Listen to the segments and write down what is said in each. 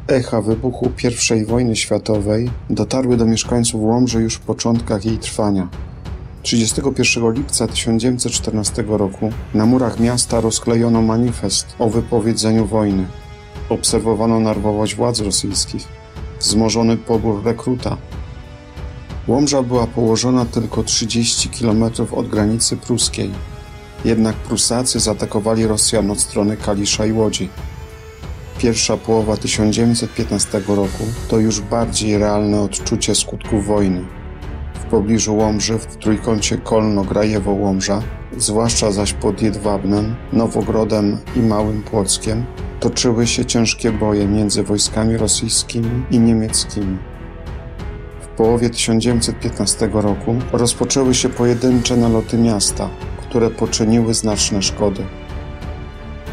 Echa wybuchu I wojny światowej dotarły do mieszkańców Łomży już w początkach jej trwania. 31 lipca 1914 roku na murach miasta rozklejono manifest o wypowiedzeniu wojny. Obserwowano nerwowość władz rosyjskich, wzmożony pobór rekruta. Łomża była położona tylko 30 km od granicy pruskiej. Jednak Prusacy zaatakowali Rosjan od strony Kalisza i Łodzi. Pierwsza połowa 1915 roku to już bardziej realne odczucie skutków wojny. W pobliżu Łomży, w trójkącie Kolno-Grajewo-Łomża, zwłaszcza zaś pod Jedwabnem, Nowogrodem i Małym Płockiem, toczyły się ciężkie boje między wojskami rosyjskimi i niemieckimi. W połowie 1915 roku rozpoczęły się pojedyncze naloty miasta, które poczyniły znaczne szkody.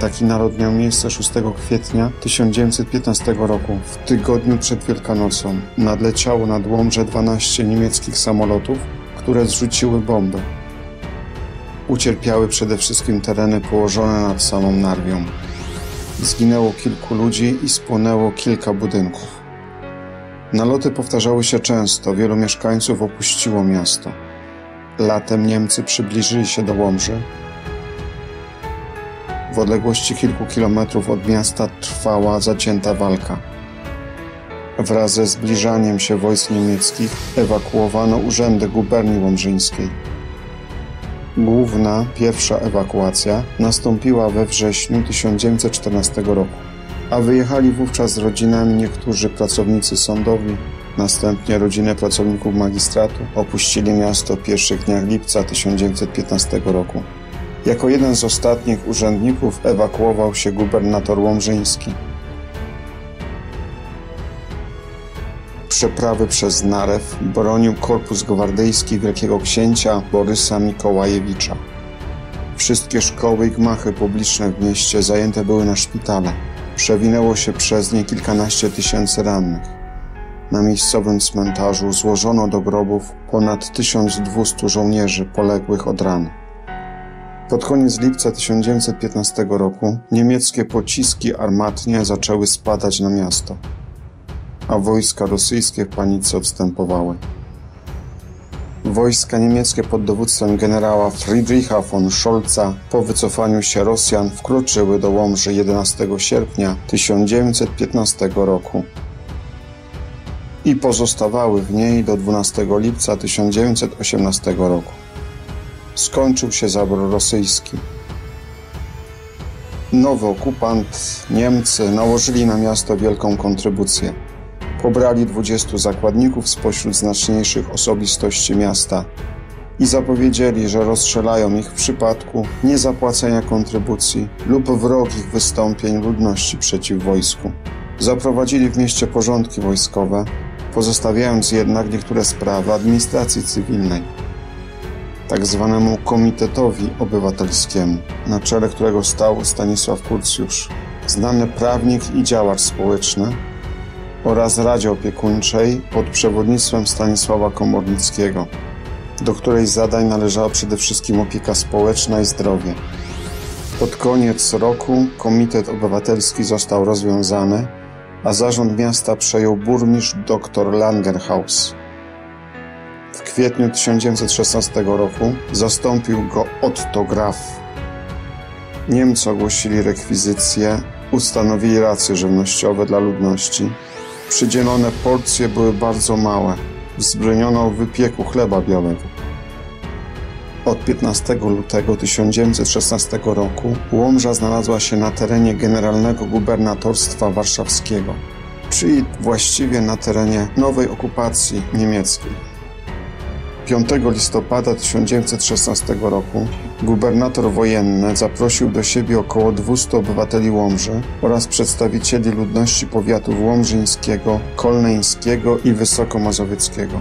Taki nalot miał miejsce 6 kwietnia 1915 roku. W tygodniu przed Wielkanocą nadleciało nad Łomżę 12 niemieckich samolotów, które zrzuciły bomby. Ucierpiały przede wszystkim tereny położone nad samą Narwią. Zginęło kilku ludzi i spłonęło kilka budynków. Naloty powtarzały się często, wielu mieszkańców opuściło miasto. Latem Niemcy przybliżyli się do Łomży. W odległości kilku kilometrów od miasta trwała zacięta walka. Wraz ze zbliżaniem się wojsk niemieckich ewakuowano urzędy guberni łomżyńskiej. Główna, pierwsza ewakuacja nastąpiła we wrześniu 1914 roku, a wyjechali wówczas z rodzinami niektórzy pracownicy sądowi. Następnie rodziny pracowników magistratu opuścili miasto w pierwszych dniach lipca 1915 roku. Jako jeden z ostatnich urzędników ewakuował się gubernator łomżyński. Przeprawy przez Narew bronił korpus gwardyjski wielkiego księcia Borysa Mikołajewicza. Wszystkie szkoły i gmachy publiczne w mieście zajęte były na szpitale. Przewinęło się przez nie kilkanaście tysięcy rannych. Na miejscowym cmentarzu złożono do grobów ponad 1200 żołnierzy poległych od ran. Pod koniec lipca 1915 roku niemieckie pociski armatnie zaczęły spadać na miasto, a wojska rosyjskie w panice odstępowały. Wojska niemieckie pod dowództwem generała Friedricha von Scholza po wycofaniu się Rosjan wkroczyły do Łomży 11 sierpnia 1915 roku i pozostawały w niej do 12 lipca 1918 roku. Skończył się zabór rosyjski. Nowy okupant, Niemcy, nałożyli na miasto wielką kontrybucję. Pobrali 20 zakładników spośród znaczniejszych osobistości miasta i zapowiedzieli, że rozstrzelają ich w przypadku niezapłacenia kontrybucji lub wrogich wystąpień ludności przeciw wojsku. Zaprowadzili w mieście porządki wojskowe, pozostawiając jednak niektóre sprawy administracji cywilnej, tak zwanemu Komitetowi Obywatelskiemu, na czele którego stał Stanisław Kurcjusz, znany prawnik i działacz społeczny, oraz Radzie Opiekuńczej pod przewodnictwem Stanisława Komornickiego, do której zadań należała przede wszystkim opieka społeczna i zdrowie. Pod koniec roku Komitet Obywatelski został rozwiązany, a zarząd miasta przejął burmistrz dr Langerhaus. W kwietniu 1916 roku zastąpił go Otto Graf. Niemcy ogłosili rekwizycję, ustanowili racje żywnościowe dla ludności. Przydzielone porcje były bardzo małe. Wzbroniono wypieku chleba białego. Od 15 lutego 1916 roku Łomża znalazła się na terenie Generalnego Gubernatorstwa Warszawskiego, czyli właściwie na terenie nowej okupacji niemieckiej. 5 listopada 1916 roku gubernator wojenny zaprosił do siebie około 200 obywateli Łomży oraz przedstawicieli ludności powiatów łomżyńskiego, kolneńskiego i wysokomazowieckiego.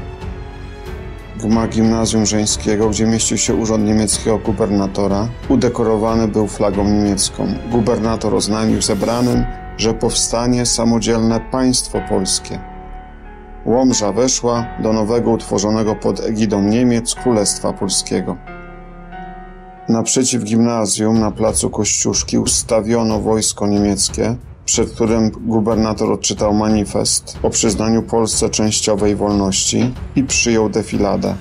Gmach gimnazjum żeńskiego, gdzie mieścił się urząd niemieckiego gubernatora, udekorowany był flagą niemiecką. Gubernator oznajmił zebranym, że powstanie samodzielne państwo polskie. Łomża weszła do nowego utworzonego pod egidą Niemiec Królestwa Polskiego. Naprzeciw gimnazjum na placu Kościuszki ustawiono wojsko niemieckie, przed którym gubernator odczytał manifest o przyznaniu Polsce częściowej wolności i przyjął defiladę.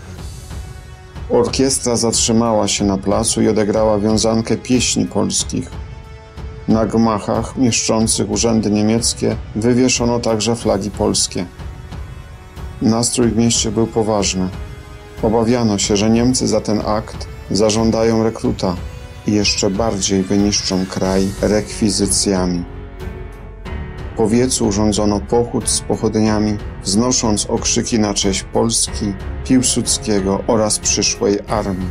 Orkiestra zatrzymała się na placu i odegrała wiązankę pieśni polskich. Na gmachach mieszczących urzędy niemieckie wywieszono także flagi polskie. Nastrój w mieście był poważny. Obawiano się, że Niemcy za ten akt zażądają rekruta i jeszcze bardziej wyniszczą kraj rekwizycjami. Po wiecu urządzono pochód z pochodniami, wznosząc okrzyki na cześć Polski, Piłsudskiego oraz przyszłej armii.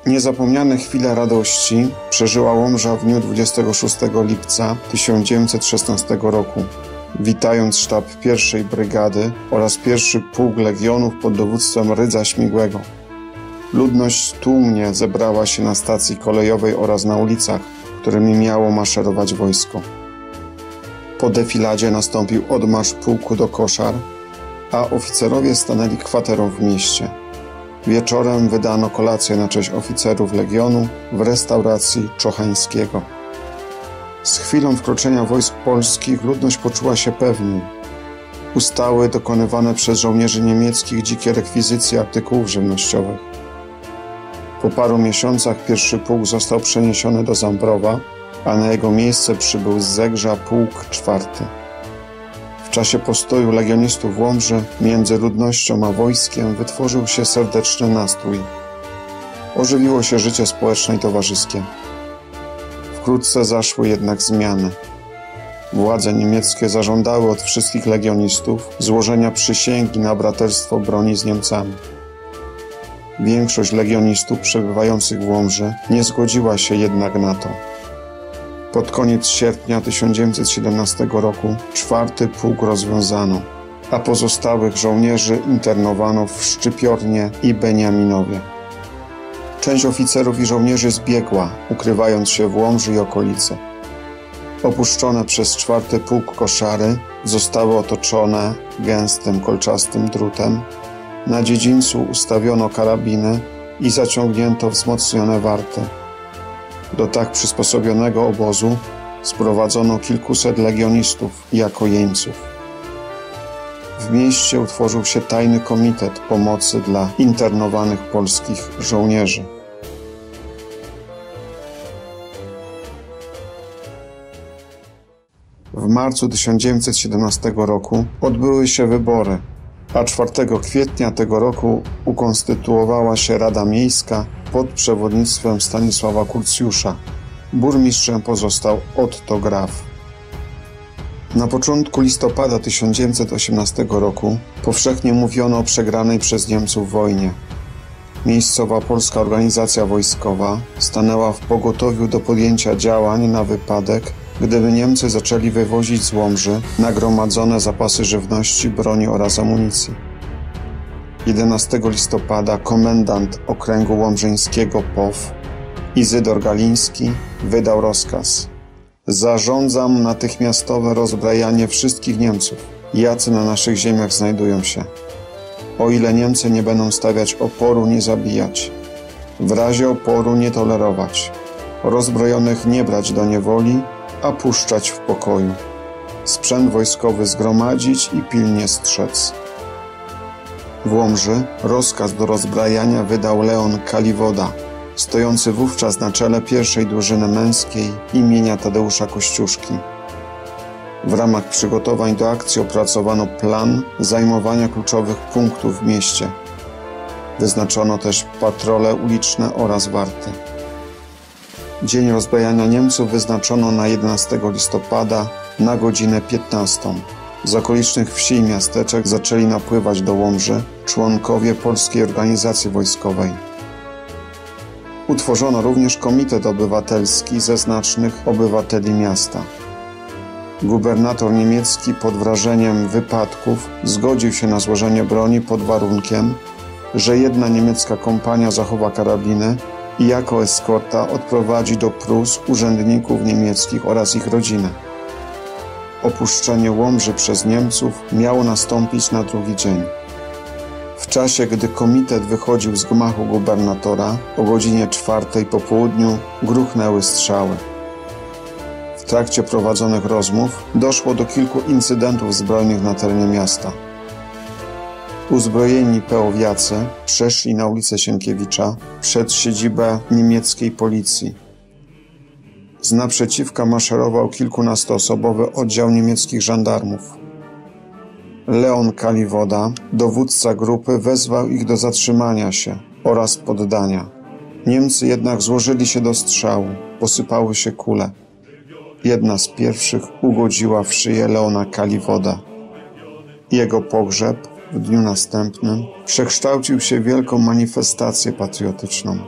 Niezapomniane chwile radości przeżyła Łomża w dniu 26 lipca 1916 roku, witając sztab I Brygady oraz I Pułk Legionów pod dowództwem Rydza Śmigłego. Ludność tłumnie zebrała się na stacji kolejowej oraz na ulicach, którymi miało maszerować wojsko. Po defiladzie nastąpił odmarsz pułku do koszar, a oficerowie stanęli kwaterą w mieście. Wieczorem wydano kolację na cześć oficerów Legionu w restauracji Czochańskiego. Z chwilą wkroczenia wojsk polskich ludność poczuła się pewniej. Ustały dokonywane przez żołnierzy niemieckich dzikie rekwizycje artykułów żywnościowych. Po paru miesiącach I pułk został przeniesiony do Zambrowa, a na jego miejsce przybył z Zegrza pułk IV. W czasie postoju legionistów w Łomży między ludnością a wojskiem wytworzył się serdeczny nastrój. Ożywiło się życie społeczne i towarzyskie. Wkrótce zaszły jednak zmiany. Władze niemieckie zażądały od wszystkich legionistów złożenia przysięgi na braterstwo broni z Niemcami. Większość legionistów przebywających w Łomży nie zgodziła się jednak na to. Pod koniec sierpnia 1917 roku IV pułk rozwiązano, a pozostałych żołnierzy internowano w Szczypiornie i Beniaminowie. Część oficerów i żołnierzy zbiegła, ukrywając się w Łomży i okolicy. Opuszczone przez IV pułk koszary zostały otoczone gęstym, kolczastym drutem. Na dziedzińcu ustawiono karabiny i zaciągnięto wzmocnione warty. Do tak przysposobionego obozu sprowadzono kilkuset legionistów jako jeńców. W mieście utworzył się tajny komitet pomocy dla internowanych polskich żołnierzy. W marcu 1917 roku odbyły się wybory, a 4 kwietnia tego roku ukonstytuowała się Rada Miejska pod przewodnictwem Stanisława Kurcjusza. Burmistrzem pozostał Otto Graf. Na początku listopada 1918 roku powszechnie mówiono o przegranej przez Niemców wojnie. Miejscowa polska organizacja wojskowa stanęła w pogotowiu do podjęcia działań na wypadek, gdyby Niemcy zaczęli wywozić z Łomży nagromadzone zapasy żywności, broni oraz amunicji. 11 listopada komendant okręgu łomżyńskiego POW Izydor Galiński wydał rozkaz: zarządzam natychmiastowe rozbrajanie wszystkich Niemców, jacy na naszych ziemiach znajdują się. O ile Niemcy nie będą stawiać oporu, nie zabijać. W razie oporu nie tolerować. Rozbrojonych nie brać do niewoli, a puszczać w pokoju. Sprzęt wojskowy zgromadzić i pilnie strzec. W Łomży rozkaz do rozbrajania wydał Leon Kaliwoda, stojący wówczas na czele pierwszej drużyny męskiej imienia Tadeusza Kościuszki. W ramach przygotowań do akcji opracowano plan zajmowania kluczowych punktów w mieście. Wyznaczono też patrole uliczne oraz warty. Dzień rozbrajania Niemców wyznaczono na 11 listopada na godzinę 15. Z okolicznych wsi i miasteczek zaczęli napływać do Łomży członkowie Polskiej Organizacji Wojskowej. Utworzono również komitet obywatelski ze znacznych obywateli miasta. Gubernator niemiecki pod wrażeniem wypadków zgodził się na złożenie broni pod warunkiem, że jedna niemiecka kompania zachowa karabiny i jako eskorta odprowadzi do Prus urzędników niemieckich oraz ich rodzinę. Opuszczenie Łomży przez Niemców miało nastąpić na drugi dzień. W czasie, gdy komitet wychodził z gmachu gubernatora, o godzinie 4 po południu gruchnęły strzały. W trakcie prowadzonych rozmów doszło do kilku incydentów zbrojnych na terenie miasta. Uzbrojeni peowiacy przeszli na ulicę Sienkiewicza przed siedzibę niemieckiej policji. Z naprzeciwka maszerował kilkunastoosobowy oddział niemieckich żandarmów. Leon Kaliwoda, dowódca grupy, wezwał ich do zatrzymania się oraz poddania. Niemcy jednak złożyli się do strzału, posypały się kule. Jedna z pierwszych ugodziła w szyję Leona Kaliwoda. Jego pogrzeb w dniu następnym przekształcił się w wielką manifestację patriotyczną.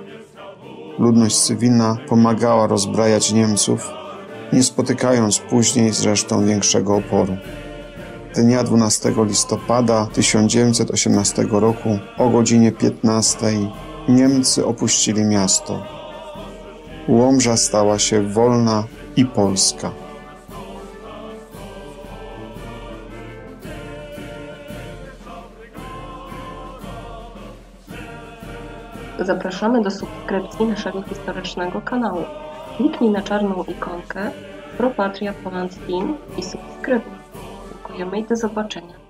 Ludność cywilna pomagała rozbrajać Niemców, nie spotykając później zresztą większego oporu. Dnia 12 listopada 1918 roku o godzinie 15 Niemcy opuścili miasto. Łomża stała się wolna i polska. Zapraszamy do subskrypcji naszego historycznego kanału. Kliknij na czarną ikonkę Pro Patria Poland Team i subskrybuj. Dziękujemy i do zobaczenia.